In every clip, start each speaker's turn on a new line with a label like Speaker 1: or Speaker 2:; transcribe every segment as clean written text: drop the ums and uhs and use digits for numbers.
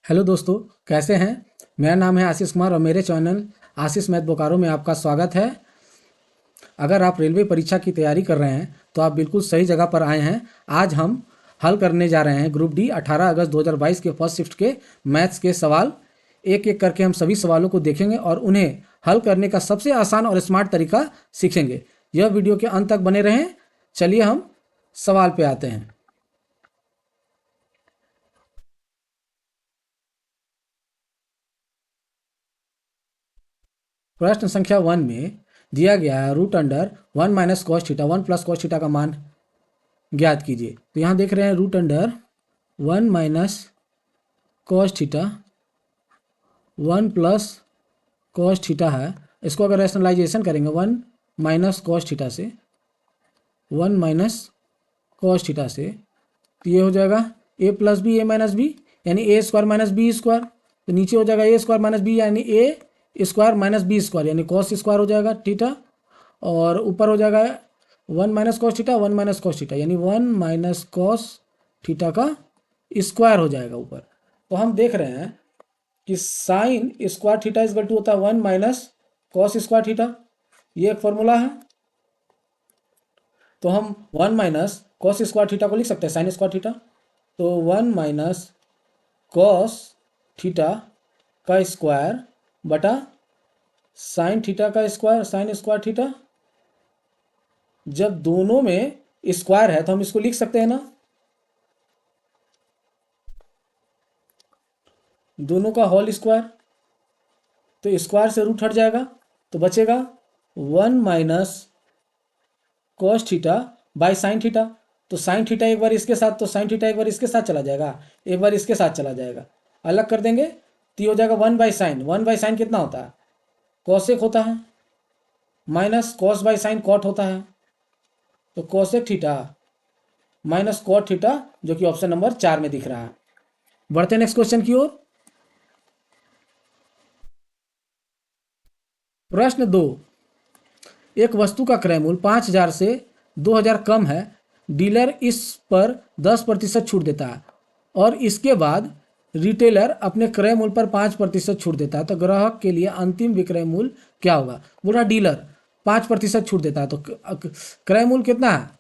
Speaker 1: Hello दोस्तों, कैसे हैं। मेरा नाम है आशीष कुमार और मेरे चैनल आशीष मैथ बोकारो में आपका स्वागत है। अगर आप रेलवे परीक्षा की तैयारी कर रहे हैं तो आप बिल्कुल सही जगह पर आए हैं। आज हम हल करने जा रहे हैं ग्रुप डी 18 अगस्त 2022 के फर्स्ट शिफ्ट के मैथ्स के सवाल। एक एक करके हम सभी सवालों को देखेंगे और उन्हें हल करने का सबसे आसान और स्मार्ट तरीका सीखेंगे। यह वीडियो के अंत तक बने रहें। चलिए हम सवाल पे आते हैं। प्रश्न संख्या 1 में दिया गया है root under 1 minus cos theta 1 plus cos theta का मान ज्ञात कीजिए। तो यहाँ देख रहे हैं root under 1 minus cos theta 1 plus cos theta है। इसको अगर रैशनलाइजेशन करेंगे 1 माइनस कॉस थीटा से 1 माइनस कॉस थीटा से तो ये हो जाएगा A plus B A minus B यानी A square minus B square. तो नीचे हो जाएगा ए स्क्वायर माइनस बी यानी A square minus B square यानी कॉस स्क्वायर हो जाएगा थीटा। और ऊपर हो जाएगा 1 minus cos theta 1 minus cos theta यानी 1 माइनस कॉस थीटा का स्क्वायर हो जाएगा ऊपर। तो हम देख रहे हैं कि sine square theta is equal to होता है 1 माइनस कॉस स्क्वायर थीटा। ये एक फॉर्मूला है। तो हम 1 माइनस कॉस स्क्वायर थीटा को लिख सकते हैं साइन स्क्वायर थीटा। तो 1 माइनस कॉस थीटा का स्क्वायर बटा साइन थीटा का स्क्वायर साइन स्क्वायर थीटा। जब दोनों में स्क्वायर है तो हम इसको लिख सकते हैं ना, दोनों का होल स्क्वायर। तो स्क्वायर से रूट हट जाएगा तो बचेगा 1 minus cos theta by sine theta. तो साइन थीटा एक बार इसके साथ तो साइन थीटा एक बार इसके साथ चला जाएगा, एक बार इसके साथ चला जाएगा, अलग कर देंगे तो ये हो जाएगा 1 बाई साइन। 1 बाई साइन कितना होता है, कॉसेक होता है, minus cos by sine cot होता है। तो cosec theta minus cot theta जो कि ऑप्शन नंबर 4 में दिख रहा है। बढ़ते नेक्स्ट क्वेश्चन की ओर। प्रश्न 2, एक वस्तु का क्रय मूल्य 5,000 से 2,000 कम है। डीलर इस पर 10% छूट देता है और इसके बाद रिटेलर अपने क्रय मूल्य पर 5% छूट देता है। तो ग्राहक के लिए अंतिम विक्रय मूल्य क्या होगा। बोला डीलर 5% छूट देता है तो क्रय मूल्य कितना है,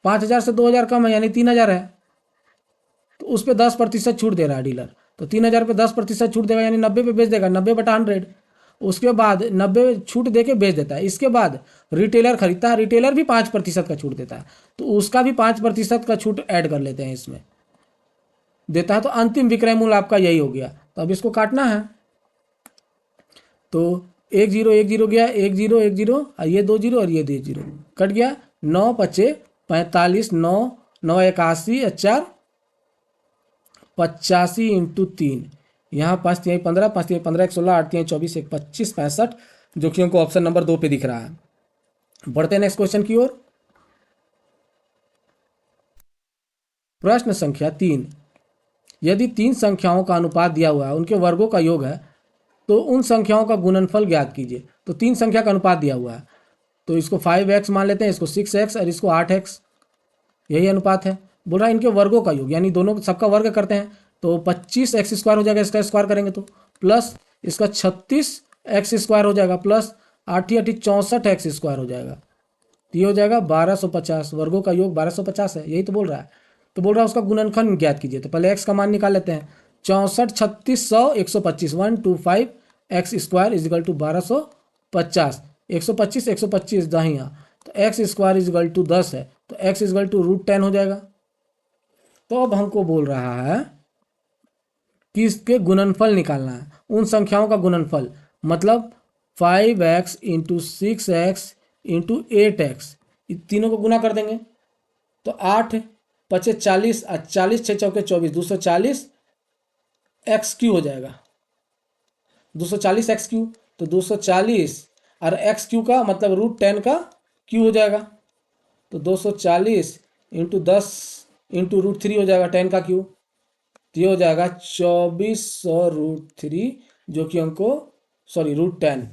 Speaker 1: 5,000 से 2,000 कम है यानी 3,000 है। तो उस पर 10% छूट दे रहा है डीलर। तो 3,000 पे 10% छूट देगा यानी 90 पे बेच देगा, 90/100। उसके बाद 90 छूट दे के बेच देता है। इसके बाद रिटेलर खरीदता है, रिटेलर भी 5% का छूट देता है तो उसका भी 5% का छूट ऐड कर लेते हैं इसमें देता है। तो अंतिम विक्रय मूल्य आपका यही हो गया। तो अब इसको काटना है तो 1 0 गया, 1 0 और ये 2 0 और ये 2 0 कट गया। 9 पचे 45, 9 9 81 4 85 इंटू 3, यहाँ 5 3 15, 5 3 15 1 16, 8 3 24 1 25 65 जो कि हमको ऑप्शन नंबर 2 पे दिख रहा है। बढ़ते हैं नेक्स्ट क्वेश्चन की ओर। प्रश्न संख्या 3, यदि 3 संख्याओं का अनुपात दिया हुआ है, उनके वर्गों का योग है तो उन संख्याओं का गुणनफल ज्ञात कीजिए। तो 3 संख्या का अनुपात दिया हुआ है तो इसको 5x मान लेते हैं, इसको 6x और इसको 8x, यही अनुपात है। बोल रहा है इनके वर्गों का योग यानी दोनों सबका वर्ग करते हैं तो 25x स्क्वायर हो जाएगा, इसका स्क्वायर करेंगे तो प्लस इसका 36x स्क्वायर हो जाएगा प्लस 8 8 64x स्क्वायर हो जाएगा। तो ये हो जाएगा 1250। वर्गों का योग 1250 है, यही तो बोल रहा है। तो बोल रहा है उसका गुणनफल ज्ञात कीजिए। तो पहले x का मान निकाल लेते हैं। 64 36 100 125 125 x square is equal to 1250। 125 125 दाहिया तो x square is equal to 10 है तो x इज इक्वल टू √10 हो जाएगा। तो अब हमको बोल रहा है कि इसके गुणनफल निकालना है, उन संख्याओं का गुणनफल। मतलब 5x into 6x into 8x, तीनों को गुना कर देंगे तो 8 पचे 40 और 40 6 चौके 24, 240 एक्स क्यू हो जाएगा। 240 एक्स क्यू तो 240 और एक्स क्यू का मतलब √10 का क्यू हो जाएगा। तो 240 इंटू 10 इंटू √3 हो जाएगा 10 का क्यू। तो ये हो जाएगा 2400 √3 जो कि हमको √10,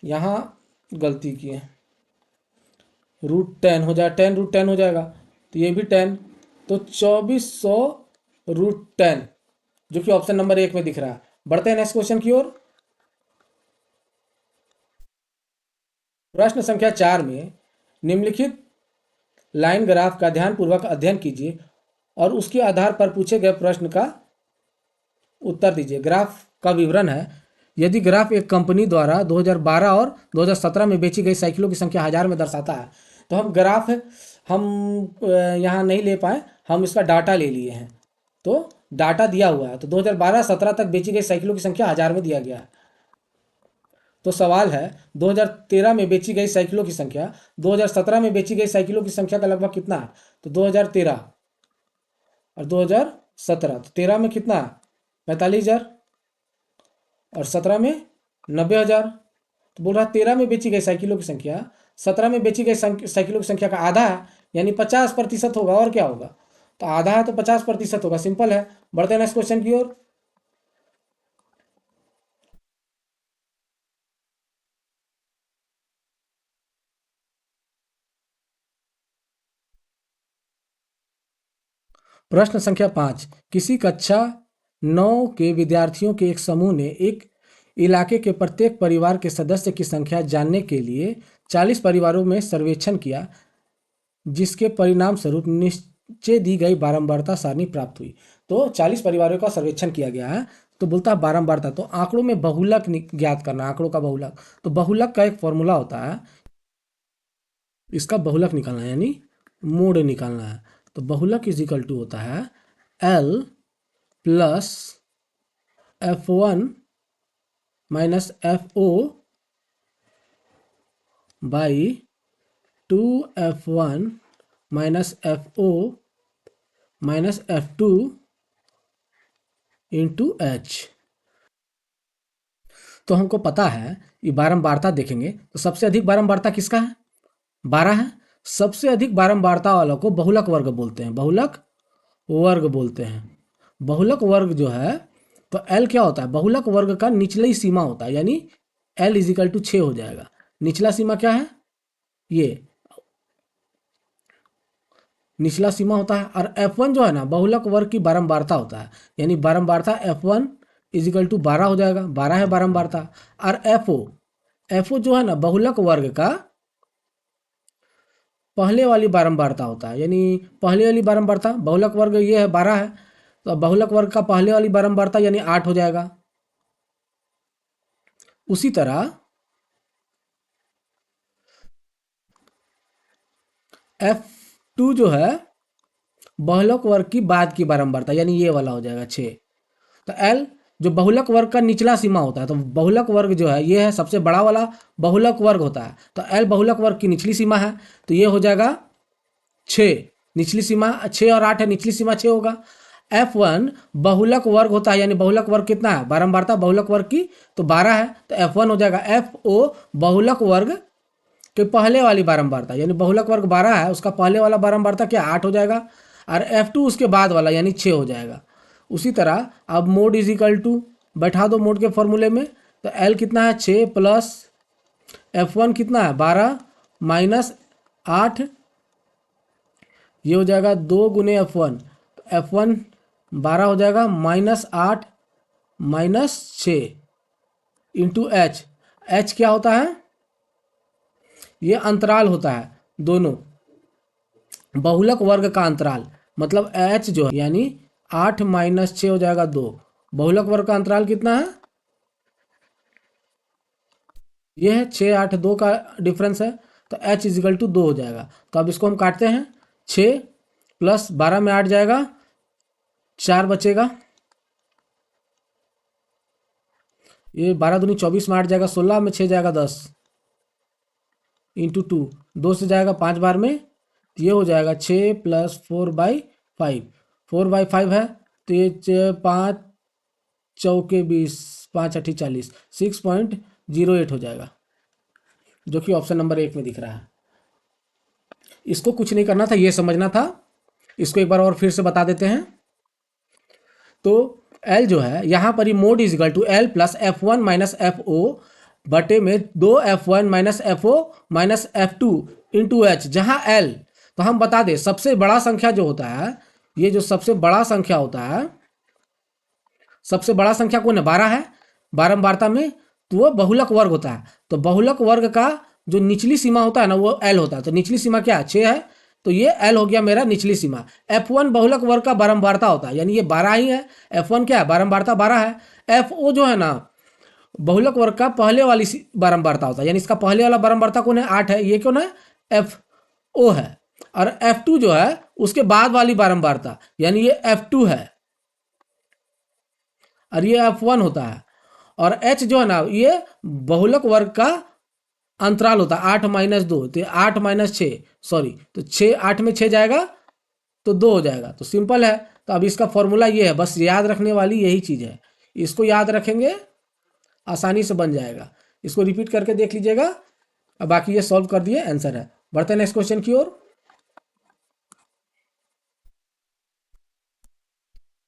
Speaker 1: यहाँ गलती की है, √10 हो जाएगा, 10 √10 हो जाएगा तो ये भी 10। तो 2400 √10 जो कि ऑप्शन नंबर 1 में दिख रहा है। बढ़ते हैं नेक्स्ट क्वेश्चन की ओर। प्रश्न संख्या 4 में निम्नलिखित लाइन ग्राफ का ध्यानपूर्वक अध्ययन कीजिए और उसके आधार पर पूछे गए प्रश्न का उत्तर दीजिए। ग्राफ का विवरण है, यदि ग्राफ एक कंपनी द्वारा 2012 और 2017 में बेची गई साइकिलों की संख्या हजार में दर्शाता है, तो हम ग्राफ हम यहाँ नहीं ले पाए, हम इसका डाटा ले लिए हैं। तो डाटा दिया हुआ है, तो 2012-17 तक बेची गई साइकिलों की संख्या हजार में दिया गया है। तो सवाल है 2013 में बेची गई साइकिलों की संख्या 2017 में बेची गई साइकिलों की संख्या का लगभग कितना है। तो 2013 और 2017, तो 13 में कितना है 45,000 और 17 में 90,000। तो बोल रहा 13 में बेची गई साइकिलों की संख्या 17 में बेची गई साइकिलों की संख्या का आधा है, यानी 50% होगा। और क्या होगा, तो आधा है तो 50% होगा। सिंपल है। बढ़ते हैं नेक्स्ट क्वेश्चन की ओर। प्रश्न संख्या 5, किसी कक्षा 9 के विद्यार्थियों के एक समूह ने एक इलाके के प्रत्येक परिवार के सदस्य की संख्या जानने के लिए 40 परिवारों में सर्वेक्षण किया, जिसके परिणाम स्वरूप नीचे दी गई बारंबारता सारणी प्राप्त हुई। तो 40 परिवारों का सर्वेक्षण किया गया है, तो बोलता है बारंबारता, तो आंकड़ों में बहुलक ज्ञात करना, आंकड़ों का बहुलक। तो बहुलक का एक फॉर्मूला होता है, इसका बहुलक निकालना है, यानी मोड निकालना है। तो बहुलक इज इक्वल टू होता है L plus F1 minus FO by 2F1 minus FO minus F2 into H। तो हमको पता है ये बारंबारता देखेंगे तो सबसे अधिक बारंबारता किसका है, 12 है। सबसे अधिक बारंबारता वालों को बहुलक वर्ग बोलते हैं, बहुलक वर्ग बोलते हैं। बहुलक वर्ग जो है, तो L क्या होता है, बहुलक वर्ग का निचली सीमा होता है, यानी L इज इक्वल टू 6 हो जाएगा। निचला सीमा क्या है, ये निचला सीमा होता है। और F1 जो है ना, बहुलक वर्ग की बारंबारता होता है, यानी बारंबारता F1 इज इक्वल टू 12 हो जाएगा, 12 है बारंबारता। और FO जो है ना, बहुलक वर्ग का पहले वाली बारंबारता होता है, यानी पहले वाली बारंबारता बहुलक वर्ग ये है 12 है, तो बहुलक वर्ग का पहले वाली बारंबारता यानी 8 हो जाएगा। उसी तरह F2 जो है बहुलक वर्ग की बाद की बारंबारता, यानी ये वाला हो जाएगा 6। तो L जो बहुलक वर्ग का निचला सीमा होता है, तो बहुलक वर्ग जो है ये है सबसे बड़ा वाला बहुलक वर्ग होता है, तो L बहुलक वर्ग की निचली सीमा है, तो ये हो जाएगा 6। निचली सीमा 6 और 8 है, निचली सीमा 6 होगा। F1 बहुलक वर्ग होता है, यानी बहुलक वर्ग कितना है, बारंबारता बहुलक वर्ग की तो 12 है, तो F1 हो जाएगा FO बहुलक वर्ग के पहले वाली बारंबारता, यानी बहुलक वर्ग 12 है, उसका पहले वाला बारंबारता क्या 8 हो जाएगा, और F2 उसके बाद वाला यानी 6 हो जाएगा। उसी तरह अब मोड इज इक्वल टू बैठा दो मोड के फॉर्मूले में, तो L कितना है 6 प्लस F1 कितना है 12 माइनस 8, ये हो जाएगा 2 गुने F1, तो F1 12 हो जाएगा माइनस 8 माइनस 6 इंटू H क्या होता है, ये अंतराल होता है दोनों बहुलक वर्ग का अंतराल, मतलब H जो है यानी 8 माइनस 6 हो जाएगा 2। बहुलक वर्ग का अंतराल कितना है, ये है 6 8 2 का डिफरेंस है, तो H इज इक्वल टू 2 हो जाएगा। तो अब इसको हम काटते हैं, 6 प्लस 12 में 8 जाएगा, 4 बचेगा, ये 12 दूनी 24 में 8 जाएगा 16 में 6 जाएगा 10 इंटू 2, 2 से जाएगा 5 बार में, तो ये हो जाएगा 6 प्लस 4/5, 4/5 है, तो ये 5 चौके 20 5 अठी 40 6.08 हो जाएगा, जो कि ऑप्शन नंबर 1 में दिख रहा है। इसको कुछ नहीं करना था, ये समझना था। इसको एक बार और फिर से बता देते हैं। तो L जो है यहाँ पर ही mode is equal to L plus F1 minus FO बटे में 2F1 minus FO minus F2 into H, जहाँ L तो हम बता दें सबसे बड़ा संख्या जो होता है, ये जो सबसे बड़ा संख्या होता है सबसे बड़ा संख्या कौन है? 12 है बारंबारता में, तो वो बहुलक वर्ग होता है। तो बहुलक वर्ग का जो निचली सीमा होता है ना वो एल होता है। तो निचली सीमा क्या है? 6 है, तो ये एल हो गया मेरा निचली सीमा। F1 बहुलक वर्ग का बारंबारता होता है, यानी ये 12 ही है। F1 क्या है? बारंबारता 12 है। FO जो है ना बहुलक वर्ग का पहले वाली बारंबारता होता है, यानी इसका पहले वाला बारंबारता कौन है? 8 है। ये कौन है? FO है। और F2 जो है उसके बाद वाली बारंबारता, यानी ये F2 है और ये F1 होता है। और H जो है ना ये बहुलक वर्ग का अंतराल होता है, 8-2, तो 8-6, सॉरी, तो 6, 8 में 6 जाएगा तो 2 हो जाएगा। तो सिंपल है। तो अब इसका फॉर्मूला ये है, बस याद रखने वाली यही चीज़ है। इसको याद रखेंगे आसानी से बन जाएगा। इसको रिपीट करके देख लीजिएगा। अब बाकी ये सॉल्व कर दिए, आंसर है। बढ़ते हैं नेक्स्ट क्वेश्चन की ओर।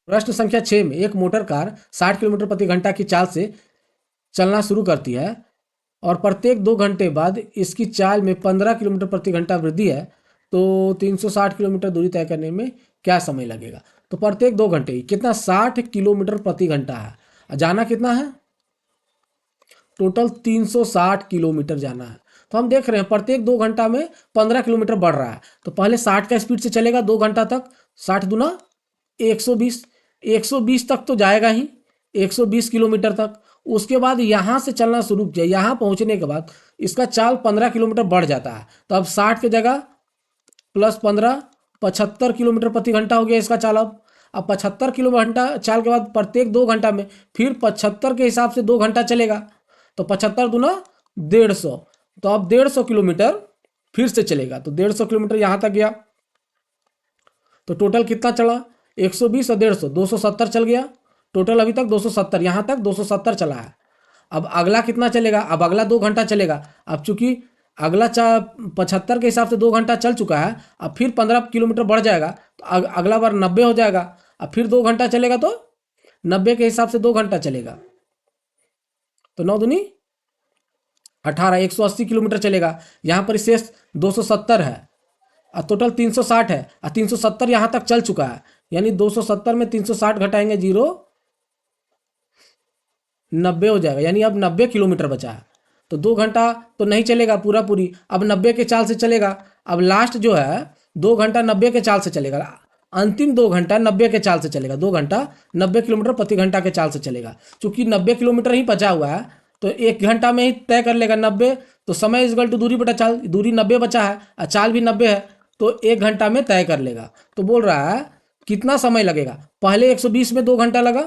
Speaker 1: प्रश्न संख्या 6 में एक मोटर कार 60 किलोमीटर प्रति घंटा की चाल से चलना शुरू करती है और प्रत्येक 2 घंटे बाद इसकी चाल में 15 किलोमीटर प्रति घंटा वृद्धि है, तो 360 किलोमीटर दूरी तय करने में क्या समय लगेगा? तो प्रत्येक 2 घंटे कितना? 60 किलोमीटर प्रति घंटा है। जाना कितना है? टोटल 360 किलोमीटर जाना है। तो हम देख रहे हैं प्रत्येक 2 घंटा में 15 किलोमीटर बढ़ रहा है। तो पहले 60 का स्पीड से चलेगा 2 घंटा तक, 60 दूना 120, 120 तक तो जाएगा ही, 120 किलोमीटर तक। उसके बाद यहाँ से चलना शुरू किया, यहाँ पहुँचने के बाद इसका चाल 15 किलोमीटर बढ़ जाता है। तो अब 60 की जगह प्लस 15 75 किलोमीटर प्रति घंटा हो गया इसका चाल। अब 75 किलोमीटर चाल के बाद प्रत्येक 2 घंटा में फिर 75 के हिसाब से 2 घंटा चलेगा। तो 75 दूना 150, तो अब 150 किलोमीटर फिर से चलेगा। तो 150 किलोमीटर यहाँ तक गया। तो टोटल कितना चला? 120 और 150, 270 चल गया टोटल। अभी तक 270, यहाँ तक 270 चला है। अब अगला कितना चलेगा? अब अगला 2 घंटा चलेगा। अब चूंकि अगला 75 के हिसाब से 2 घंटा चल चुका है, अब फिर 15 किलोमीटर बढ़ जाएगा, तो अगला बार 90 हो जाएगा। अब फिर 2 घंटा चलेगा, तो 90 के हिसाब से 2 घंटा चलेगा। तो 9 दूनी 18, 180 किलोमीटर चलेगा। यहाँ पर शेष 270 है और टोटल 360 है और 370 यहाँ तक चल चुका है, यानी 270 में 360 घटाएंगे 0, 90 हो जाएगा। यानी अब 90 किलोमीटर बचा है। तो 2 घंटा तो नहीं चलेगा पूरा पूरी, अब 90 के चाल से चलेगा। अब लास्ट जो है 2 घंटा 90 के चाल से चलेगा, अंतिम 2 घंटा 90 के चाल से चलेगा। 2 घंटा 90 किलोमीटर प्रति घंटा के चाल से चलेगा। चूंकि 90 किलोमीटर ही बचा हुआ है, तो 1 घंटा में ही तय कर लेगा 90। तो समय इजगल टू दूरी बटा चाल, दूरी 90 बचा है और चाल भी 90 है, तो 1 घंटा में तय कर लेगा। तो बोल रहा है कितना समय लगेगा? पहले 120 में 2 घंटा लगा,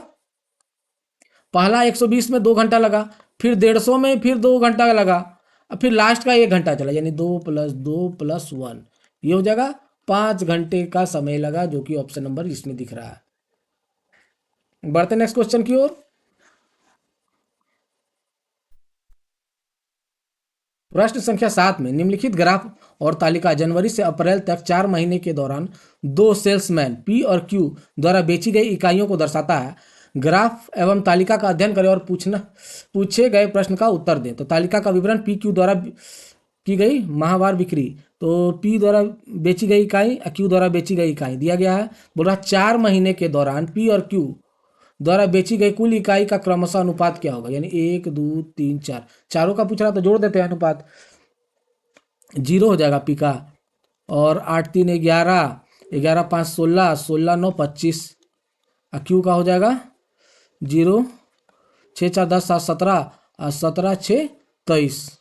Speaker 1: पहला 120 में 2 घंटा लगा, फिर 150 में फिर 2 घंटा लगा, और फिर लास्ट का 1 घंटा चला, यानी 2 + 2 + 1, ये हो जाएगा 5 घंटे का समय लगा, जो कि ऑप्शन नंबर इसमें दिख रहा है। बढ़ते नेक्स्ट क्वेश्चन की ओर। प्रश्न संख्या 7 में निम्नलिखित ग्राफ और तालिका जनवरी से अप्रैल तक 4 महीने के दौरान 2 सेल्समैन पी और क्यू द्वारा बेची गई इकाइयों को दर्शाता है। ग्राफ एवं तालिका का अध्ययन करें और पूछे गए प्रश्न का उत्तर दें। तो तालिका का विवरण पी क्यू द्वारा की गई माहवार बिक्री, तो पी द्वारा बेची गई इकाई, क्यू द्वारा बेची गई इकाई दिया गया है। बोल रहा 4 महीने के दौरान पी और क्यू द्वारा बेची गई कुल इकाई का क्रमशः अनुपात क्या होगा? यानी 1, 2, 3, 4, चारों का पूछ रहा, तो जोड़ देते हैं अनुपात। 0 हो जाएगा पी का, और 8, 3, 11, 11, 5, 16, 16, 9, 25। क्यू का हो जाएगा 0, 6, 4, 10, 7, 17, और 17, 6, 23।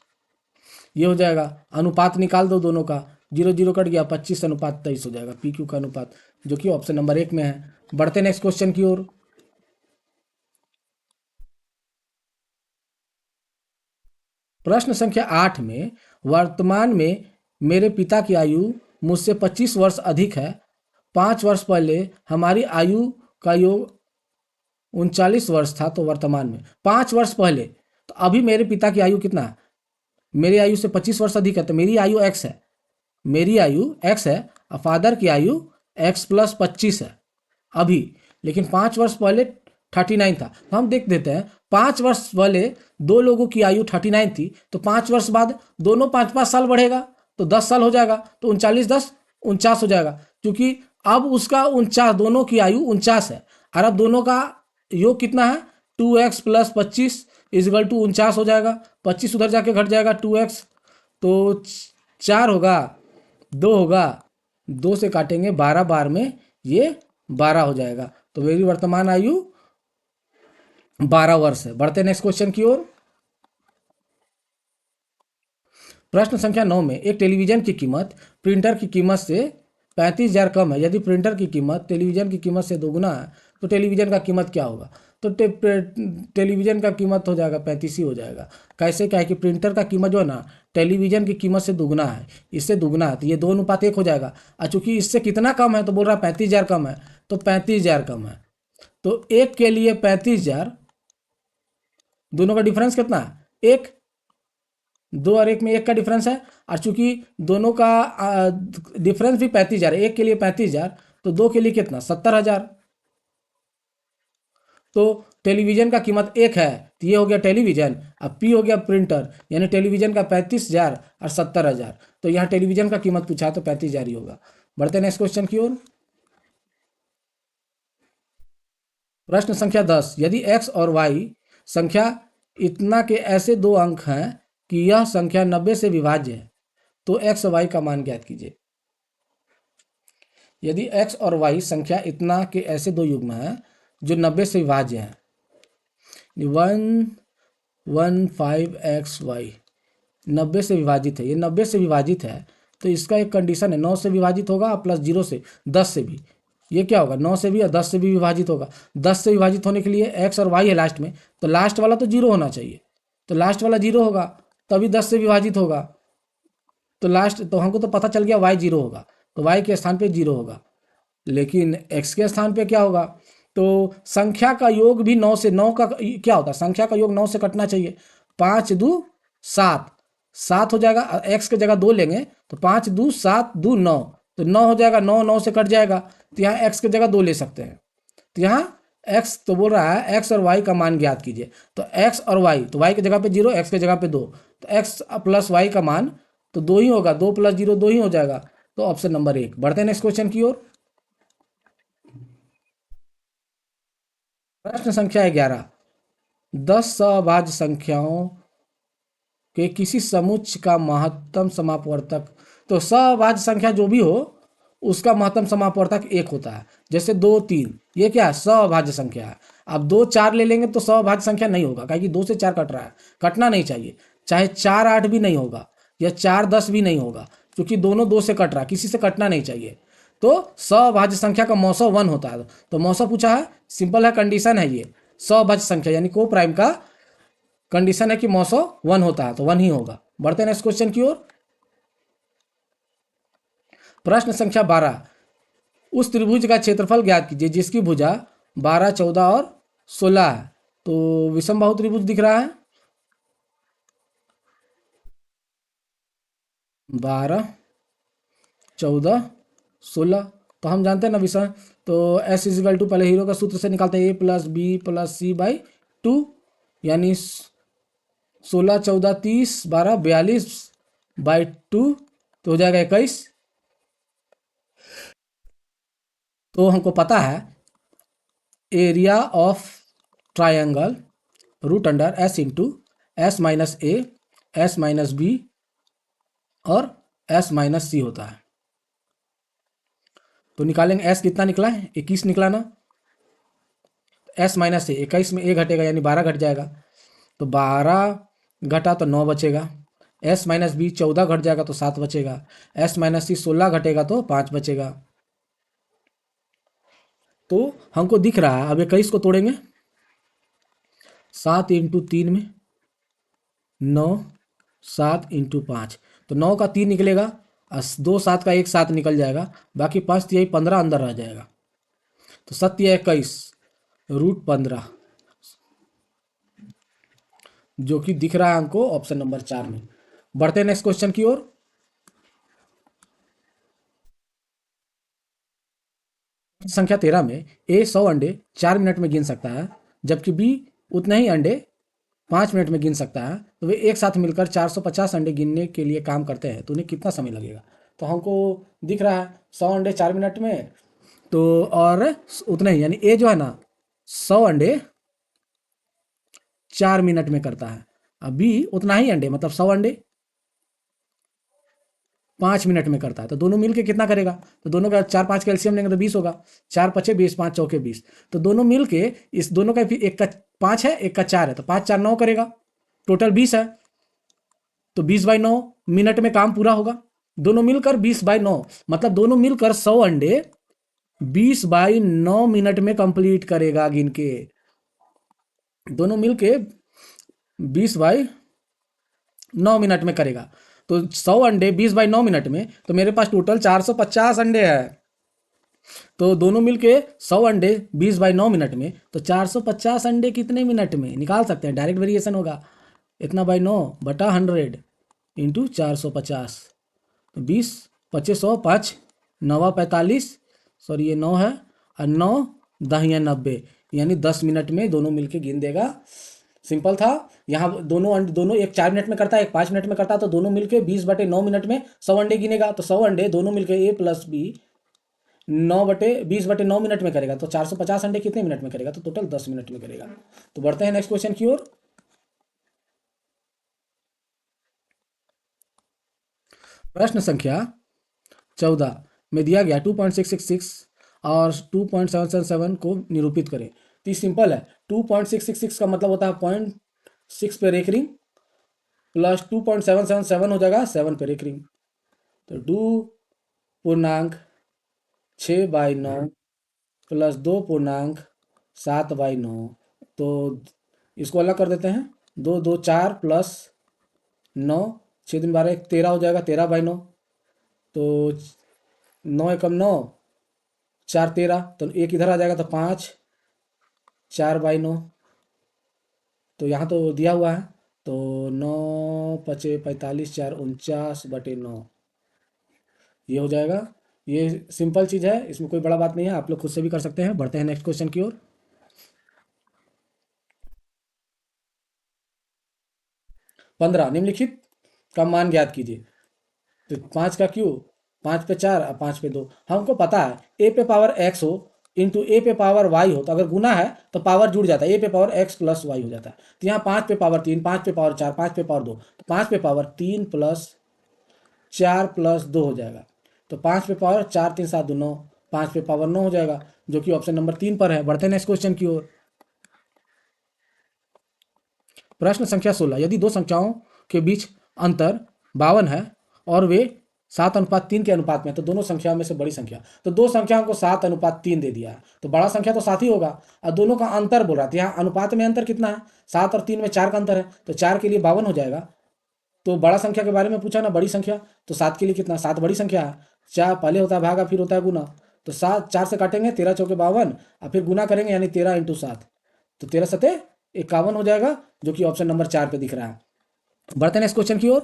Speaker 1: ये हो जाएगा। अनुपात निकाल दो दोनों का, 0, 0 कट गया, 25:23 हो जाएगा पी क्यू का अनुपात, जो कि ऑप्शन नंबर 1 में है। बढ़ते नेक्स्ट क्वेश्चन की ओर। प्रश्न संख्या 8 में वर्तमान में मेरे पिता की आयु मुझसे 25 वर्ष अधिक है। 5 वर्ष पहले हमारी आयु का योग 39 वर्ष था। तो वर्तमान में 5 वर्ष पहले, तो अभी मेरे पिता की आयु कितना है? मेरी आयु से 25 वर्ष अधिक है, तो मेरी आयु x है, मेरी आयु x है, और फादर की आयु x + 25 है अभी। लेकिन 5 वर्ष पहले 39 था। तो हम देख देते हैं, 5 वर्ष पहले 2 लोगों की आयु 39 थी, तो 5 वर्ष बाद दोनों 5-5 साल बढ़ेगा, तो 10 साल हो जाएगा। तो 39, 10, 49 हो जाएगा। क्योंकि अब उसका 49, दोनों की आयु 49 है, और अब दोनों का योग कितना है, 2x प्लस 25 इजगल टू 49 हो जाएगा। 25 उधर जाके घट जाएगा, 2x तो 4 होगा, 2 होगा, 2 से काटेंगे 12 बार में ये 12 हो जाएगा। तो मेरी वर्तमान आयु 12 वर्ष है। बढ़ते नेक्स्ट क्वेश्चन की ओर। प्रश्न संख्या 9 में एक टेलीविजन की कीमत प्रिंटर की कीमत से 35,000 कम है। यदि प्रिंटर की कीमत टेलीविजन की कीमत से दोगुना है तो टेलीविजन का कीमत क्या होगा? तो टेलीविजन का कीमत हो जाएगा 35 ही हो जाएगा। कैसे? क्या है कि प्रिंटर का कीमत जो है ना टेलीविजन की कीमत से दुगना है, इससे दुगना है तो ये 2:1 हो जाएगा। और चूंकि इससे कितना कम है तो बोल रहा है 35,000 कम है, तो 35,000 कम है। तो एक के लिए 35,000, दोनों का डिफरेंस कितना है? एक। 2 और 1 में 1 का डिफरेंस है, और चूंकि दोनों का डिफरेंस भी 35,000 है, एक के लिए 35,000 तो दो के लिए कितना? 70,000। तो टेलीविजन का कीमत 1 है तो ये हो गया टेलीविजन, अब पी हो गया प्रिंटर, यानी टेलीविजन का 35,000 और 70,000। तो यहाँ टेलीविजन का कीमत पूछा तो 35,000 ही होगा। बढ़ते नेक्स्ट क्वेश्चन की ओर। प्रश्न संख्या 10, यदि x और y संख्या इतना के ऐसे दो अंक हैं कि यह संख्या 90 से विभाज्य है तो x और y का मान ज्ञात कीजिए। यदि x और y संख्या इतना के ऐसे दो युग्म हैं जो 90 से विभाज्य हैं, 115xy 90 से विभाजित है, ये 90 से विभाजित है तो इसका एक कंडीशन है, 9 से विभाजित होगा प्लस 0 से 10 से भी, ये क्या होगा 9 से भी और 10 से भी विभाजित होगा। 10 से विभाजित होने के लिए x और y है लास्ट में, तो लास्ट वाला तो 0 होना चाहिए, तो लास्ट वाला 0 होगा तभी 10 से विभाजित होगा। तो लास्ट तो हमको तो पता चल गया y 0 होगा, तो y के स्थान पे 0 होगा, लेकिन x के स्थान पे क्या होगा? तो संख्या का योग भी 9 से, 9 का क्या होता है? संख्या का योग 9 से कटना चाहिए। 5 2 7, 7 हो जाएगा, x की जगह 2 लेंगे तो 5 2 7 2 9, तो 9 हो जाएगा, 9 9 से कट जाएगा, तो यहाँ x की जगह 2 ले सकते हैं। तो यहाँ x तो बोल रहा है x और y का मान ज्ञात कीजिए, तो x और y, तो y की जगह पे 0, x की जगह पे 2, तो x प्लस y का मान तो 2 ही होगा, 2 प्लस 0 2 ही हो जाएगा, तो ऑप्शन नंबर 1। बढ़ते हैं नेक्स्ट क्वेश्चन की ओर। प्रश्न संख्या 11, 10 सभाज्य संख्याओं के किसी समुच्चय का महत्तम समापवर्तक, तो सभाज्य संख्या जो भी हो उसका महत्तम समापवर्तक 1 होता है। जैसे 2 3, ये क्या है? सभाज्य संख्या है। अब 2 4 ले लेंगे तो सभाज्य संख्या नहीं होगा, क्योंकि 2 से 4 कट रहा है, कटना नहीं चाहिए। चाहे 4 8 भी नहीं होगा या 4 10 भी नहीं होगा, क्योंकि दोनों 2 से कट रहा है, किसी से कटना नहीं चाहिए। तो सभाज्य संख्या का मौसो 1 होता है। तो मौसो पूछा है, सिंपल है, कंडीशन है ये, सभाज्य संख्या यानी को प्राइम का कंडीशन है कि मौसो 1 होता है, तो 1 ही होगा। बढ़ते हैं नेक्स्ट क्वेश्चन की ओर। प्रश्न संख्या 12, उस त्रिभुज का क्षेत्रफल ज्ञात कीजिए जिसकी भुजा 12 14 और 16 है। तो विषमबाहु त्रिभुज दिख रहा है, 12 14 16, तो हम जानते हैं ना विषम, तो S इजिकल टू, पहले हीरो का सूत्र से निकालते हैं, a plus B plus C by 2, यानी 16 14 30 12 42 बाई 2, तो हो जाएगा 21। तो हमको पता है area of triangle root under s into S minus A, S minus B और s माइनस सी होता है। तो निकालेंगे s कितना निकला है? 21 निकला ना। s माइनस ए, 21 में a घटेगा यानी 12 घट जाएगा, तो 12 घटा तो 9 बचेगा। s माइनस बी 14 घट जाएगा तो 7 बचेगा। s माइनस सी 16 घटेगा तो 5 बचेगा। तो हमको दिख रहा है, अब 21 को तोड़ेंगे, 7 इंटू 3 में 9, 7 इंटू 5, तो 9 का 3 निकलेगा और 2 7 का 1 7 निकल जाएगा, बाकी 5 तिहाई 15 अंदर रह जाएगा, तो 7 तिहाई 21 रूट 15, जो कि दिख रहा है हमको ऑप्शन नंबर 4 में। बढ़ते हैं नेक्स्ट क्वेश्चन की ओर। संख्या 13 में ए 100 अंडे 4 मिनट में गिन सकता है, जबकि बी उतने ही अंडे 5 मिनट में गिन सकता है, तो वे एक साथ मिलकर 450 अंडे गिनने के लिए काम करते हैं, तो उन्हें कितना समय लगेगा? तो हमको दिख रहा है 100 अंडे 4 मिनट में, तो और उतने ही, यानी ए जो है ना 100 अंडे 4 मिनट में करता है। अब बी उतना ही अंडे, मतलब 100 अंडे 5 मिनट में करता है। तो दोनों मिलके कितना करेगा? तो दोनों का 4 5 कैल्शियम लेंगे तो 20 होगा। 4 पचे 20, 5 चौके 20। तो दोनों मिलके इस दोनों का एक का 5 है, एक का 4 है, तो 5 4 9 करेगा। टोटल 20 है, तो 20/9 मिनट में काम पूरा होगा। दोनों मिलकर 20/9, मतलब दोनों मिलकर 100 अंडे 20/9 मिनट में कंप्लीट करेगा गिन के। दोनों मिलके 20/9 मिनट में करेगा। तो 100 अंडे 20/9 मिनट में, तो मेरे पास टोटल 450 अंडे हैं। तो दोनों मिलके 100 अंडे 20/9 मिनट में, तो 450 अंडे कितने मिनट में निकाल सकते हैं? डायरेक्ट वेरिएशन होगा। इतना बाई 9 बटा 100 इंटू 450। तो 20 25 100 5 9 45, सॉरी ये 9 है, और 9 10 90, यानी 10 मिनट में दोनों मिलके गिन देगा। सिंपल था। यहाँ दोनों एक 4 मिनट में करता है, एक 5 मिनट में करता है, तो दोनों मिलके 20/9 मिनट में 100 अंडे गिनेगा। तो 100 अंडे दोनों मिलके ए प्लस बी 20/9 मिनट में करेगा। तो 450 अंडे कितने मिनट में करेगा? तो टोटल 10 मिनट में करेगा। तो बढ़ते हैं नेक्स्ट क्वेश्चन की ओर। प्रश्न संख्या 14 में दिया गया 2.666 और 2.777 को निरूपित करें। तो ये सिंपल है। 2.666 का मतलब होता है 0.6 पे एक रिंग, प्लस 2.777 हो जाएगा 7 पे एक रिंग। तो 2.6/9 प्लस 2.7/9। तो इसको अलग कर देते हैं। 2 2 4 प्लस 9, 6 दिन 12 13 हो जाएगा 13/9। तो 9 एकम 9, 4 13, तो एक इधर आ जाएगा, तो 5 4/9। तो यहाँ तो दिया हुआ है, तो 9 पचे 45 4 49/9 ये हो जाएगा। ये सिंपल चीज़ है, इसमें कोई बड़ा बात नहीं है, आप लोग खुद से भी कर सकते हैं। बढ़ते हैं नेक्स्ट क्वेश्चन की ओर। 15 निम्नलिखित का मान ज्ञात कीजिए। तो 5 का क्यू, 5 पे 4 और 5 पे 2। हमको पता है ए पे पावर एक्स हो इंटू ए पे पावर वाई हो, तो अगर गुना है तो पावर जुड़ जाता है, ए पे पावर एक्स प्लस वाई हो जाता है। तो यहाँ 5 पे पावर 3, 5 पे पावर 4, 5 पे पावर 2, तो 5 पे पावर 3 प्लस 4 प्लस 2 हो जाएगा। तो 5 पे पावर 4 3 7 2 9, 5 पे पावर 9 हो जाएगा, जो कि ऑप्शन नंबर 3 पर है। बढ़ते हैं नेक्स्ट क्वेश्चन की ओर। प्रश्न संख्या 16, यदि दो संख्याओं के बीच अंतर 52 है और वे 7:3 के अनुपात में, तो दोनों संख्याओं में से बड़ी संख्या, तो दो संख्याओं को 7:3 दे दिया है, तो बड़ा संख्या तो 7 ही होगा। और दोनों का अंतर बोल रहा था, यहाँ अनुपात में अंतर कितना है? 7 और 3 में 4 का अंतर है, तो 4 के लिए 52 हो जाएगा। तो बड़ा संख्या के बारे में पूछा ना, बड़ी संख्या, तो 7 के लिए कितना? 7 बड़ी संख्या है। 4 पहले होता है भागा, फिर होता है गुना। तो 7 4 से काटेंगे, 13 चौके 52, और फिर गुना करेंगे, यानी 13 × 7, तो 13 सते 51 हो जाएगा, जो कि ऑप्शन नंबर 4 पे दिख रहा है। बढ़ते हैं नेक्स्ट क्वेश्चन की ओर।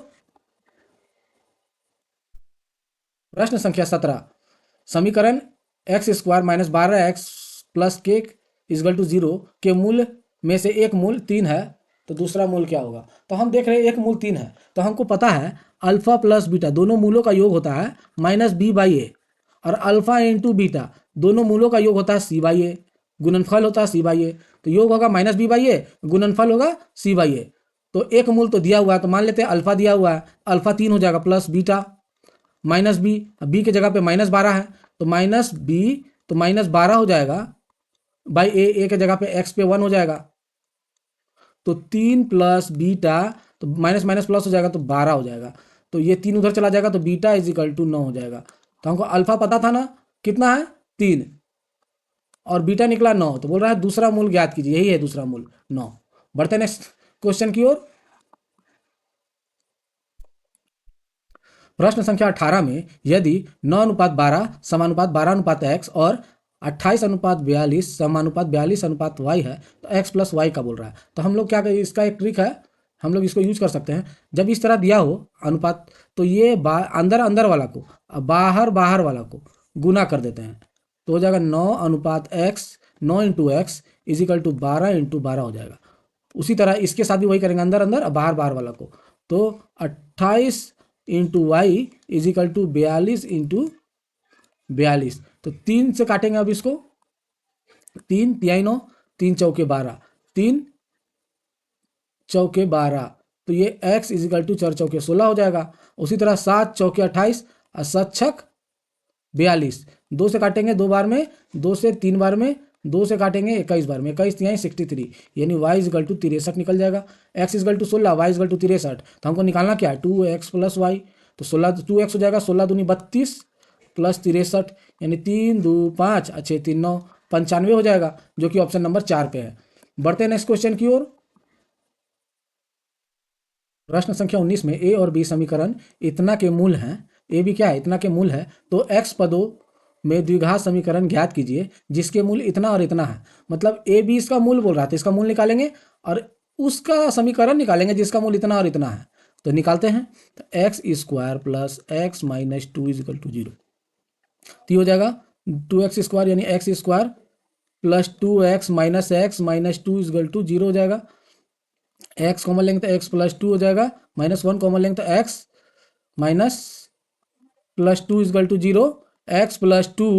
Speaker 1: प्रश्न संख्या 17, समीकरण x² - 12x प्लस के इजगल टू 0 के मूल में से एक मूल 3 है, तो दूसरा मूल क्या होगा? तो हम देख रहे हैं एक मूल 3 है, तो हमको पता है अल्फा प्लस बीटा दोनों मूलों का योग होता है -b/a, और अल्फा इंटू बीटा दोनों मूलों का योग होता है c/a, गुणनफल होता है c/a। तो योग होगा -b/a, गुणनफल होगा c/a। तो एक मूल तो दिया हुआ है, तो मान लेते हैं अल्फा दिया हुआ है, अल्फा 3 हो जाएगा, plus beta minus B, B की जगह पे -12 है, तो माइनस बी, तो -12 हो जाएगा बाई ए की जगह पे एक्स पे 1 हो जाएगा। तो 3 प्लस बीटा, तो माइनस माइनस प्लस हो जाएगा, तो 12 हो जाएगा। तो ये 3 उधर चला जाएगा, तो बीटा इजिकल टू 9 हो जाएगा। तो हमको अल्फा पता था ना, कितना है 3, और बीटा निकला 9, तो बोल रहा है दूसरा मूल ज्ञात कीजिए, यही है दूसरा मूल 9। बढ़ते नेक्स्ट क्वेश्चन की ओर। प्रश्न संख्या 18 में यदि 9:12 समानुपात 12:x और 28:42 समानुपात 42:y है, तो x प्लस वाई का बोल रहा है। तो हम लोग क्या करें, इसका एक ट्रिक है, हम लोग इसको यूज कर सकते हैं। जब इस तरह दिया हो अनुपात, तो ये अंदर अंदर वाला को बाहर बाहर वाला को गुना कर देते हैं, तो हो जाएगा 9:x, 9 × x इजिकल टू 12 × 12 हो जाएगा। उसी तरह इसके साथ भी वही करेंगे, अंदर अंदर और बाहर बाहर वाला को। तो 28 × y इजिकल टू 42 × 42। तो 3 से काटेंगे अब इसको, 3 × 9, 3 चौके 12, 3 चौके 12, तो ये x इजिकल टू 4 चौके 16 हो जाएगा। उसी तरह 7 चौके 28 और 7 छक 42, 2 से काटेंगे 2 बार में, 2 से 3 बार में, 2 से काटेंगे 21 बार में, 21 तिहाई 63, यानी y इजिकल टू 63 निकल जाएगा। x equal to 16, y equal to 63, तो हमको निकालना क्या है 2x प्लस वाई, तो 16 2x हो जाएगा, 16 दूनी 32 प्लस 63, यानी 3 2 5 6 3 9, 95 हो जाएगा, जो कि ऑप्शन नंबर 4 पे है। बढ़ते हैं नेक्स्ट क्वेश्चन की ओर। प्रश्न संख्या 19 में ए और बी समीकरण इतना के मूल हैं, ए बी क्या है इतना के मूल है, तो एक्स पदों में द्विघात समीकरण ज्ञात कीजिए जिसके मूल इतना और इतना है। मतलब ए बी इसका मूल बोल रहा था, इसका मूल निकालेंगे और उसका समीकरण निकालेंगे जिसका मूल इतना और इतना है। तो निकालते हैं, तो x square plus X minus 2 equal to 0, तो हो जाएगा 2x स्क्वायर, यानी X square plus 2x minus 2 equal to 0 हो जाएगा। x कॉमन लेंगे तो x प्लस 2 हो जाएगा, -1 कॉमन लेंगे तो x minus plus 2 equal to 0, x plus 2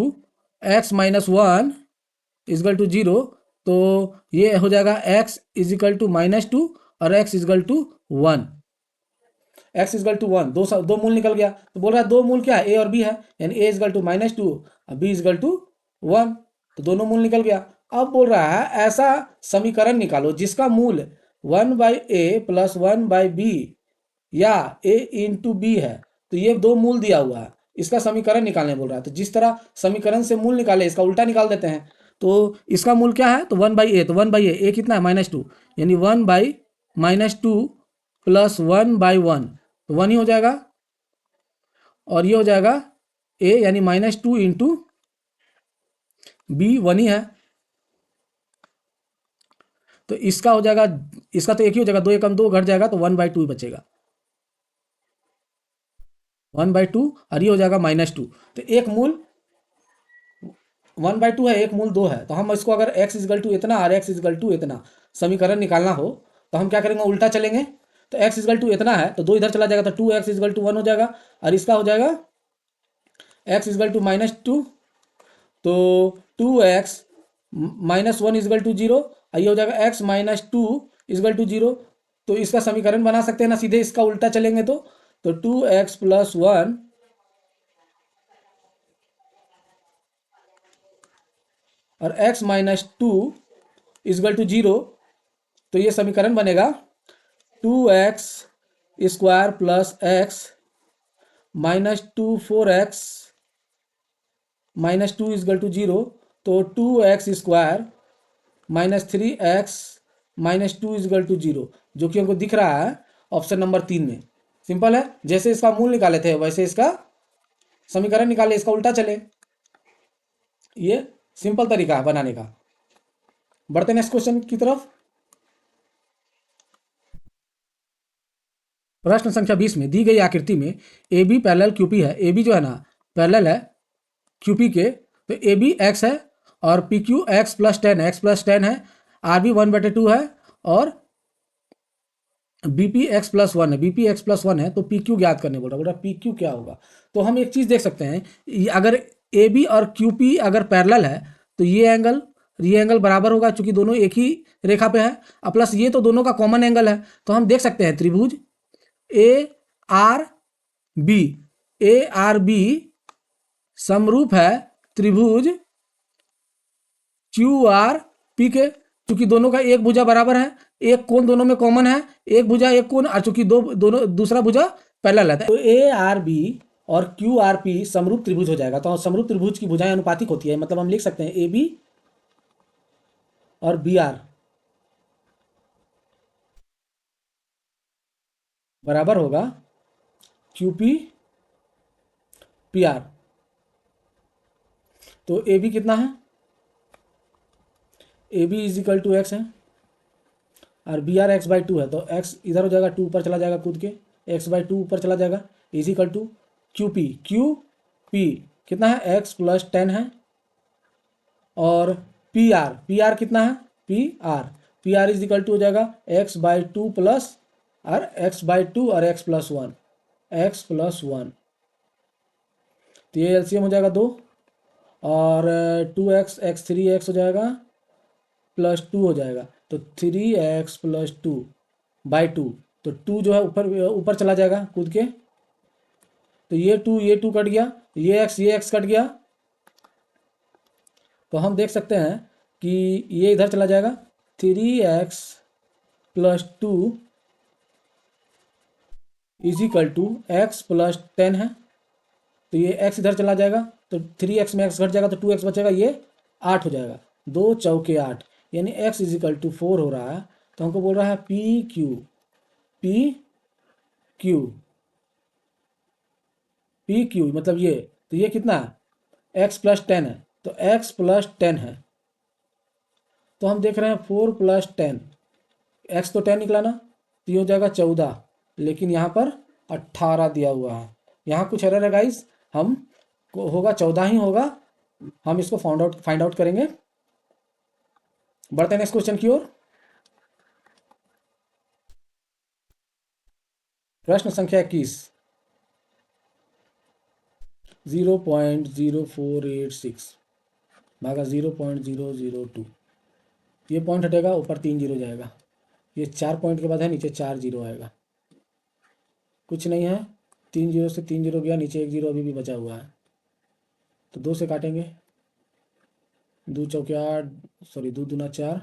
Speaker 1: x minus 1 equal to 0, तो ये हो जाएगा x इजिकल टू -2 और x equal to 1, x equal to 1, दो मूल निकल गया। तो बोल रहा है दो मूल क्या है, a और b है, यानी a इजगल टू -2 और b इजगल टू 1, तो दोनों मूल निकल गया। अब बोल रहा है ऐसा समीकरण निकालो जिसका मूल 1/a प्लस 1/b या a इंटू बी है। तो ये दो मूल दिया हुआ है, इसका समीकरण निकालने बोल रहा है। तो जिस तरह समीकरण से मूल निकाले इसका उल्टा निकाल देते हैं। तो इसका मूल क्या है, तो 1/a, तो 1/a, a कितना है -2, यानी 1/-2 प्लस 1/1, तो 1 ही हो जाएगा। और ये हो जाएगा a यानी -2 इंटू बी, 1 ही है। तो इसका हो जाएगा, इसका तो एक ही हो जाएगा, 2 एकम 2 घट जाएगा, तो 1/2 बचेगा, 1/2, और ये हो जाएगा -2। तो एक मूल 1/2 है, एक मूल 2 है। तो हम इसको अगर x इजगल टू इतना और x इजगल टू इतना समीकरण निकालना हो तो हम क्या करेंगे, उल्टा चलेंगे। तो x इजगल टू इतना है तो 2 इधर चला जाएगा, तो 2x इजगल टू 1 हो जाएगा, और इसका हो जाएगा x इजगल टू -2, तो 2x -1 इजगल टू 0, और ये हो जाएगा x -2 इजगल टू 0। तो इसका समीकरण बना सकते हैं ना, सीधे इसका उल्टा चलेंगे तो 2x प्लस 1 और x -2 इजगल टू 0, तो ये समीकरण बनेगा 2x square plus x -2 4x -2 equal to 0, तो 2x square -3x -2 equal to 0, जो कि हमको दिख रहा है ऑप्शन नंबर 3 में। सिंपल है, जैसे इसका मूल निकाले थे वैसे इसका समीकरण निकाले, इसका उल्टा चले। ये सिंपल तरीका है बनाने का। बढ़ते नेक्स्ट क्वेश्चन की तरफ। प्रश्न संख्या 20 में दी गई आकृति में ए बी पैरेलल क्यूपी है, ए बी जो है ना पैरेलल है क्यूपी के, तो ए बी एक्स है और पी क्यू एक्स प्लस 10 है, आर बी 1/2 है और बी पी एक्स प्लस 1 है, बी पी एक्स प्लस 1 है, तो पी क्यू ज्ञात करने बोल रहा पी क्यू क्या होगा। तो हम एक चीज़ देख सकते हैं, अगर ए बी और क्यू पी अगर पैरेलल है तो ये एंगल बराबर होगा, चूंकि दोनों एक ही रेखा पे है, और प्लस ये तो दोनों का कॉमन एंगल है। तो हम देख सकते हैं त्रिभुज A R B, A R B समरूप है त्रिभुज क्यू आर पी के, चूंकि दोनों का एक भुजा बराबर है, एक कोण दोनों में कॉमन है, एक भुजा एक कोण, और चूंकि दोनों दूसरा भुजा पैरेलल है, तो ए आर बी और क्यू आर पी समरूप त्रिभुज हो जाएगा। तो समरूप त्रिभुज की भुजाएं अनुपातिक होती है, मतलब हम लिख सकते हैं ए बी और बी आर बराबर होगा क्यू पी पी आर। तो ए बी कितना है, A B is equal to X है और बी आर x/2 है, तो x इधर हो जाएगा, 2 ऊपर चला जाएगा कूद के, x/2 ऊपर चला जाएगा, is equal to Q P कितना है, x प्लस 10 है, और पी आर कितना है, P R is equal to हो जाएगा x/2 प्लस और x/2 और x प्लस 1, तो ये एलसीएम हो जाएगा 2, और 2x x 3x हो जाएगा, प्लस टू हो जाएगा। तो 3x plus two by two, तो टू जो है ऊपर ऊपर चला जाएगा कूद के, तो ये टू कट गया, ये x कट गया। तो हम देख सकते हैं कि ये इधर चला जाएगा, 3x plus two is equal to X plus 10 है, तो ये x इधर चला जाएगा, तो 3x में x घट जाएगा तो 2x बचेगा, ये 8 हो जाएगा, 2 चौके 8, यानी x इज इक्वल टू 4 हो रहा है। तो हमको बोल रहा है P Q, P Q, P Q मतलब ये, तो ये कितना है, x प्लस 10 है, तो x प्लस 10 है। तो हम देख रहे हैं 4 प्लस 10, x तो 10 निकला ना, तो ये हो जाएगा 14, लेकिन यहाँ पर 18 दिया हुआ है, यहाँ कुछ एरर है गाइस, हम को होगा 14 ही होगा, हम इसको फाइंड आउट करेंगे। बढ़ते हैं नेक्स्ट क्वेश्चन की ओर। प्रश्न संख्या 21, 0.0486 भागा 0.002, ये पॉइंट हटेगा, ऊपर 3 जीरो जाएगा, ये 4 पॉइंट के बाद है, नीचे 4 जीरो आएगा, कुछ नहीं है, 3 जीरो से 3 जीरो गया, नीचे 1 जीरो अभी भी बचा हुआ है, तो 2 से काटेंगे, 2 चौके 8, सॉरी 2 दूना 4,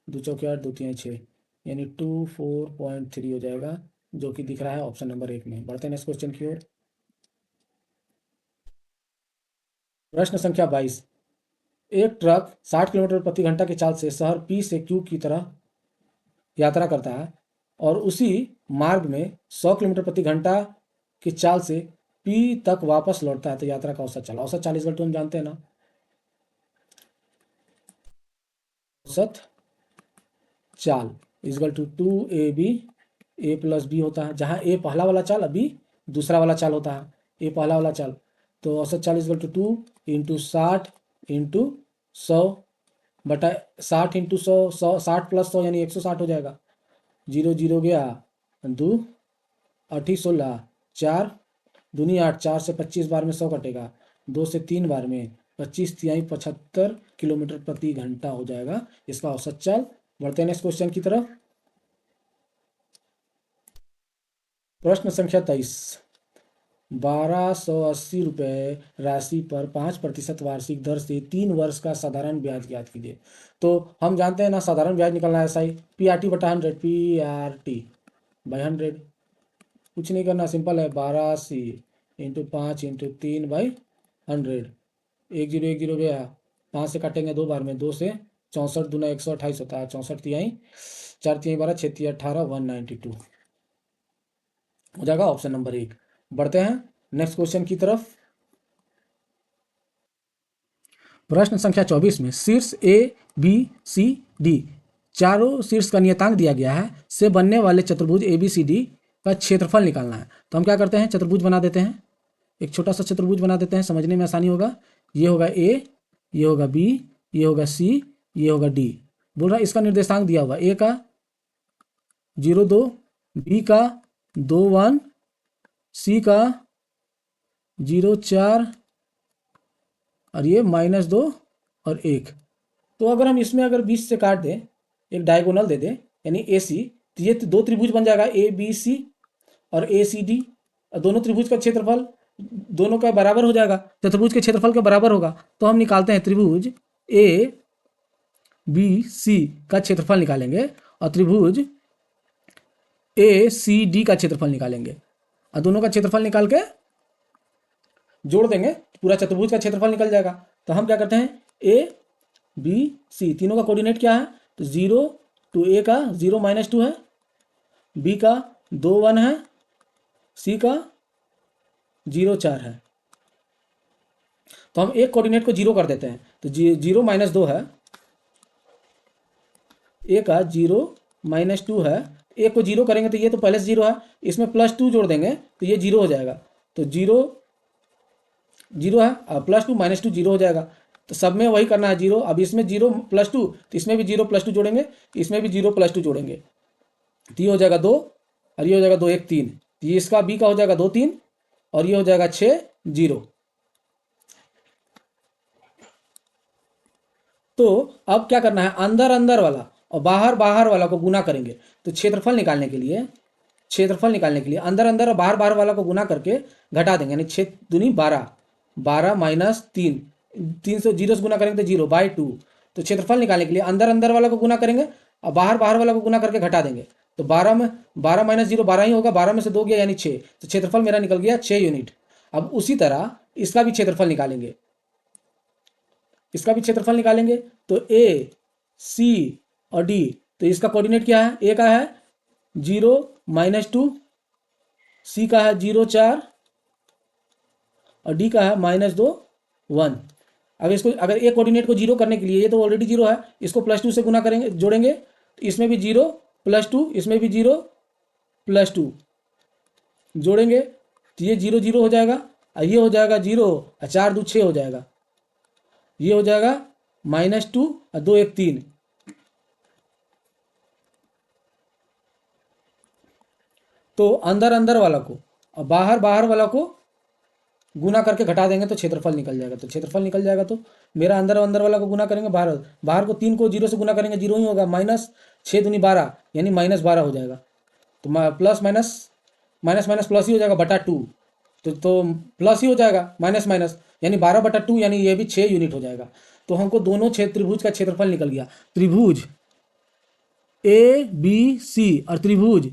Speaker 1: 2 चौके 8, 2 तिहाई 6, यानी 24.3 हो जाएगा, जो कि दिख रहा है ऑप्शन नंबर 1 में। बढ़ते हैं नेक्स्ट क्वेश्चन की ओर। प्रश्न संख्या 22, एक ट्रक 60 किलोमीटर प्रति घंटा की चाल से शहर पी से क्यू की तरह यात्रा करता है और उसी मार्ग में 100 किलोमीटर प्रति घंटा की चाल से पी तक वापस लौटता है, तो यात्रा का औसत चाल इस हम जानते हैं ना, औसत चाल equal to 2ab, a plus B होता है, जहाँ a पहला वाला चाल, अभी दूसरा वाला चाल होता है, a पहला वाला चाल, तो औसत चाल इजगल टू 2 इंटू 60 इंटू 100 बटा 60 इंटू 100, 60 प्लस 100 यानी 160 हो जाएगा, जीरो जीरो गया, 2 8 16, 4 दूनी 8, 4 से 25 बार में 100 कटेगा, 2 से 3 बार में 25 तिहाई 75 किलोमीटर प्रति घंटा हो जाएगा इसका औसत चाल। बढ़ते हैं नेक्स्ट क्वेश्चन की तरफ। प्रश्न संख्या 23, 1280 रुपये राशि पर 5% वार्षिक दर से 3 वर्ष का साधारण ब्याज ज्ञात कीजिए। तो हम जानते हैं ना, साधारण ब्याज निकलना है, SI PRT बटा 100, PRT बाई 100, कुछ नहीं करना, सिंपल है, 1280 इंटू 5 इंटू 3 बाई 100, 1 जीरो गया, 5 से काटेंगे 2 बार में, 2 से 64 दूना 128 होता है, 64 तिहाई 4 तिहाई 12, 6 तिहाई 18, 192 हो जाएगा ऑप्शन नंबर 1। बढ़ते हैं नेक्स्ट क्वेश्चन की तरफ। प्रश्न संख्या 24 में शीर्ष ABCD चारों शीर्ष का नियतांक दिया गया है से बनने वाले चतुर्भुज ABCD का क्षेत्रफल निकालना है। तो हम क्या करते हैं, चतुर्भुज बना देते हैं, एक छोटा सा चतुर्भुज बना देते हैं, समझने में आसानी होगा। ये होगा A, ये होगा B, ये होगा C, ये होगा D। बोल रहा है इसका निर्देशांक दिया हुआ, A का 0.2, B का 2.1, C का 0.4 और ये -2 और 1। तो अगर हम इसमें अगर 20 से काट दें, एक डायगोनल दे दें यानी AC, तो ये 2 त्रिभुज बन जाएगा, ABC और ACD, और दोनों त्रिभुज का क्षेत्रफल दोनों का बराबर हो जाएगा, चतुर्भुज के क्षेत्रफल के बराबर होगा। तो हम निकालते हैं त्रिभुज ABC का क्षेत्रफल निकालेंगे और त्रिभुज ACD का क्षेत्रफल निकालेंगे, और दोनों का क्षेत्रफल निकाल के जोड़ देंगे, पूरा चतुर्भुज का क्षेत्रफल निकल जाएगा। तो हम क्या करते हैं, ABC तीनों का कोऑर्डिनेट क्या है, तो 0 to A का 0 - 2 है, B का 2 1 है, C का 0 4 है। तो हम एक कोऑर्डिनेट को 0 कर देते हैं, तो 0 - 2 है, A का 0 - 2 है, एक को 0 करेंगे तो ये तो पहले से 0 है, इसमें +2 जोड़ देंगे तो ये 0 हो जाएगा, तो 0 0 है और +2 - 2 0 हो जाएगा। तो सब में वही करना है 0, अब इसमें 0 + 2, तो इसमें भी 0 + 2 जोड़ेंगे, इसमें भी 0 + 2 जोड़ेंगे, तो ये हो जाएगा 2 और ये हो जाएगा 2 1 3, तो ये इसका B का हो जाएगा 2 3 और ये हो जाएगा 6 0। तो अब क्या करना है, अंदर अंदर वाला और बाहर बाहर वाला को गुना करेंगे। तो क्षेत्रफल निकालने के लिए अंदर अंदर और बाहर बाहर वाला को गुना करके घटा देंगे, यानी 6 दूनी 12, 12 माइनस 3, 3 से 0 से गुना करेंगे तो 0/2। तो क्षेत्रफल निकालने के लिए अंदर अंदर वाला को गुना करेंगे और बाहर बाहर वाला को गुना करके घटा देंगे। तो 12 में 12 माइनस 0 12 ही होगा, 12 में से 2 गया यानी 6, तो क्षेत्रफल मेरा निकल गया 6 यूनिट। अब उसी तरह इसका भी क्षेत्रफल निकालेंगे, तो ए सी और डी, तो इसका कोऑर्डिनेट क्या है, ए का है 0-2, सी का है 0-4 और डी का है -2 1। अगर इसको अगर ए कोऑर्डिनेट को 0 करने के लिए, ये तो ऑलरेडी 0 है, इसको +2 से गुना करेंगे, जोड़ेंगे तो इसमें भी 0 +2, इसमें भी 0 +2 जोड़ेंगे तो ये 0 0 हो जाएगा और ये हो जाएगा 0 और 4 2 6 हो जाएगा, ये हो जाएगा -2 और 2 1 3। तो अंदर अंदर वाला को और बाहर बाहर वाला को गुना करके घटा देंगे तो क्षेत्रफल निकल जाएगा। तो क्षेत्रफल निकल जाएगा तो मेरा अंदर अंदर वाला को गुना करेंगे, बाहर बाहर को 3 को 0 से गुना करेंगे 0 ही होगा, -6 दूनी 12 यानी -12 हो जाएगा। तो plus minus minus minus plus ही हो जाएगा /2, तो प्लस ही हो जाएगा, माइनस माइनस यानी 12/2, यानी ये भी 6 यूनिट हो जाएगा। तो हमको दोनों त्रिभुज का क्षेत्रफल निकल गया। त्रिभुज ABC और त्रिभुज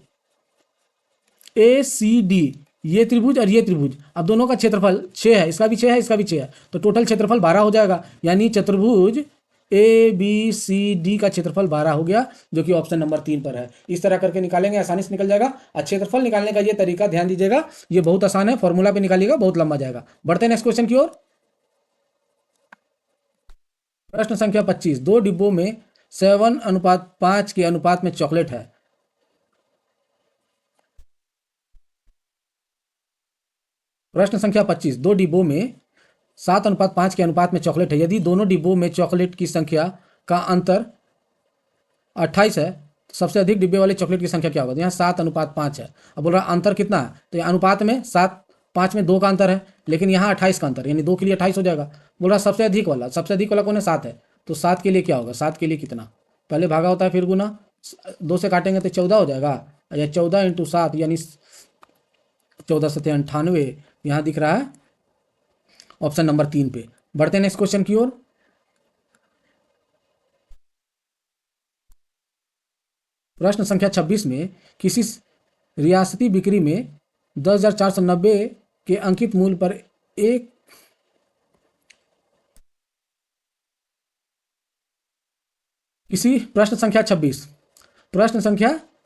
Speaker 1: ACD, ये त्रिभुज और ये त्रिभुज, अब दोनों का क्षेत्रफल 6 है, इसका भी 6 है, इसका भी 6 है, तो टोटल क्षेत्रफल 12 हो जाएगा। यानी चतुर्भुज ABCD का क्षेत्रफल 12 हो गया, जो कि ऑप्शन नंबर 3 पर है। इस तरह करके निकालेंगे, आसानी से निकल जाएगा। और क्षेत्रफल निकालने का ये तरीका ध्यान दीजिएगा, ये बहुत आसान है, फॉर्मूला पे निकालिएगा, बहुत लंबा जाएगा। बढ़ते हैं नेक्स्ट क्वेश्चन की ओर। प्रश्न संख्या 25, 2 डिब्बों में 7:5 के अनुपात में चॉकलेट है। प्रश्न संख्या 25, 2 डिब्बों में 7:5 के अनुपात में चॉकलेट है। यदि दोनों डिब्बों में चॉकलेट की संख्या का अंतर 28 है, तो सबसे अधिक डिब्बे वाले चॉकलेट की संख्या क्या होगा। तो यहाँ 7:5 है। अब बोल रहा अंतर कितना है, तो यहाँ अनुपात में 7-5 में 2 का अंतर है, लेकिन यहाँ 28 का अंतर, यानी 2 के लिए 28 हो जाएगा। बोल रहा सबसे अधिक वाला कौन है, 7 है। तो 7 के लिए क्या होगा, 7 के लिए कितना, पहले भागा होता है फिर गुना, 2 से काटेंगे तो 14 हो जाएगा, या 14 × 7 यानी 14 7 98 यहाँ दिख रहा है ऑप्शन नंबर 3 पे। बढ़ते हैं नेक्स्ट क्वेश्चन की ओर। प्रश्न संख्या 26 में किसी रियासती बिक्री में 10,490 के अंकित मूल्य पर एक प्रश्न संख्या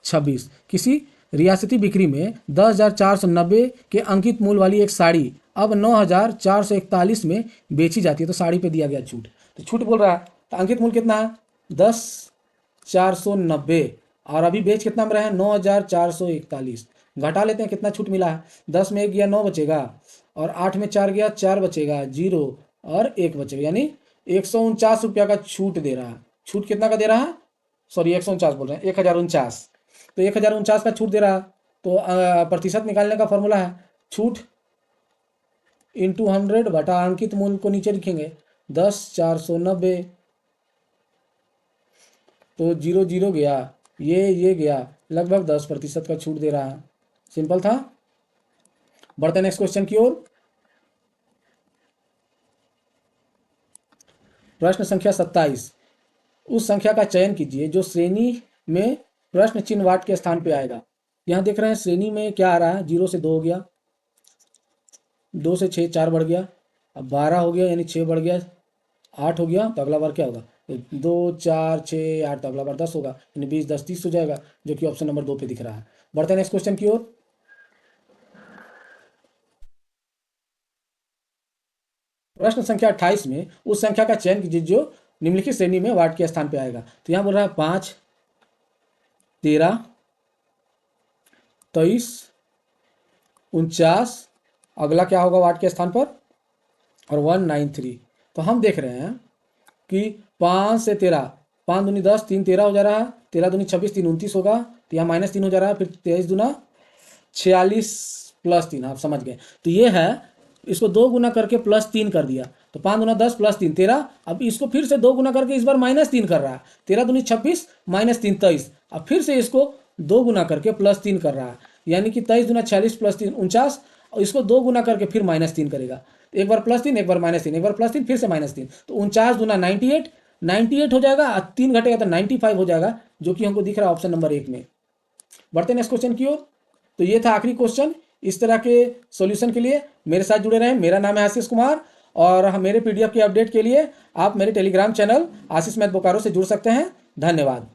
Speaker 1: 26 किसी रियासती बिक्री में 10,490 के अंकित मूल्य वाली एक साड़ी अब 9,441 में बेची जाती है। तो साड़ी पे दिया गया छूट, तो छूट बोल रहा है, तो अंकित मूल्य कितना है 10,490 और अभी बेच कितना में रहे हैं 9,441। घटा लेते हैं कितना छूट मिला है, 10 में 1 गया 9 बचेगा, और 8 में 4 गया 4 बचेगा, 0 और 1 बचेगा, यानी 149 रुपया का छूट दे रहा है। छूट कितना का दे रहा है, सॉरी 149 बोल रहे हैं, 1049। तो 1049 का छूट दे रहा है। तो प्रतिशत निकालने का फॉर्मूला है छूट इंटू 100 बटा अंकित मूल्य को नीचे लिखेंगे 10,490, तो 0 0 गया, ये गया, लगभग 10% का छूट दे रहा है। सिंपल था। बढ़ते नेक्स्ट क्वेश्चन की ओर। प्रश्न संख्या 27, उस संख्या का चयन कीजिए जो श्रेणी में प्रश्न चिन्ह वाट के स्थान पे आएगा। यहाँ देख रहे हैं श्रेणी में क्या आ रहा है, 0 से 2 हो गया, 2 से 6 4 बढ़ गया, अब 12 हो गया यानी 6 बढ़ गया, 8 हो गया, तो अगला बार क्या होगा 2 4 6 8, तो अगला बार 10 होगा, यानी 20 10 30 हो जाएगा, जो कि ऑप्शन नंबर 2 पे दिख रहा है। बढ़ते हैं नेक्स्ट क्वेश्चन की ओर। प्रश्न संख्या 28 में उस संख्या का चयन कीजिए जो निम्नलिखित श्रेणी में वाट के स्थान पे आएगा। तो यहाँ बोल रहा है 5 13 23 49, अगला क्या होगा वाट के स्थान पर, और 193। तो हम देख रहे हैं कि 5 से 13, 5 दूनी 10, 3 13 हो जा रहा है, 13 दूनी 26, 3 29 होगा, तो यहाँ -3 हो जा रहा है, फिर 23 दूना 46 + 3, आप समझ गए। तो ये है, इसको 2 गुना करके +3 कर दिया, तो 5 दूना 10 प्लस 3 13। अब इसको फिर से 2 गुना करके इस बार -3 कर रहा है, 13 दूनी 26 -3 23। अब फिर से इसको 2 गुना करके +3 कर रहा है, यानी कि 23 दूना 46 प्लस 3 49। और इसको 2 गुना करके फिर -3 करेगा, एक बार +3 एक बार -3 एक बार +3 फिर से -3, तो 49 दूना 98 हो जाएगा, 3 घटेगा तो 95 हो जाएगा, जो कि हमको दिख रहा है ऑप्शन नंबर 1 में। बढ़ते नेक्स्ट क्वेश्चन की ओर। तो ये था आखिरी क्वेश्चन। इस तरह के सॉल्यूशन के लिए मेरे साथ जुड़े रहें। मेरा नाम है आशीष कुमार, और मेरे पीडीएफ के अपडेट के लिए आप मेरे टेलीग्राम चैनल आशीष मैथ बोकारो से जुड़ सकते हैं। धन्यवाद।